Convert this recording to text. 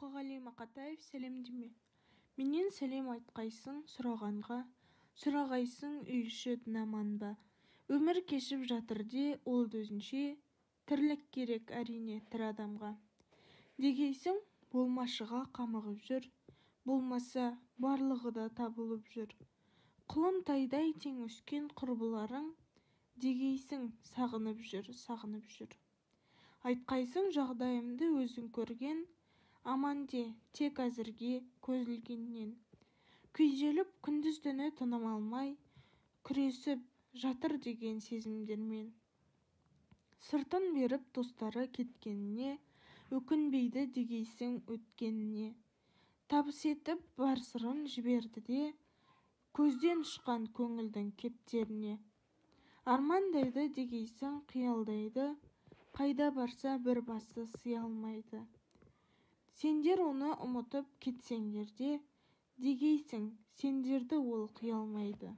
Мұқағали Мақатаев сәлемдеме. Менен сәлем айтқайсың сұрағанға, сұрағайсың үй іші аман ба. Өмір кешіп жатыр де ол өзінше, тірлік керек әрине тірі адамға. Дегейсің болмашыға қамығып жүр, болмаса барлығы да табылып жүр. Құлын тайдай тең өскен құрбыларың, дегейсің сағынып жүр, сағынып жүр. Айтқайсың жағдайымды өзің көрген, аман де тек әзірге көз ілгеннен. Күйзеліп күндіз-түні тыным алмай, күресіп жатыр деген сезімдермен. Сыртын беріп достары кеткеніне, өкінбейді дегейсің өткеніне. Табыс етіп бар сырын жіберді де, көзден ұшқан көңілдің кептеріне. Армандайды дегейсің қиялдайды, қайда барса бір басы сыя алмайды. Сендер оны ұмытып кетсеңдер де, дегейсің сендерді ол қия алмайды.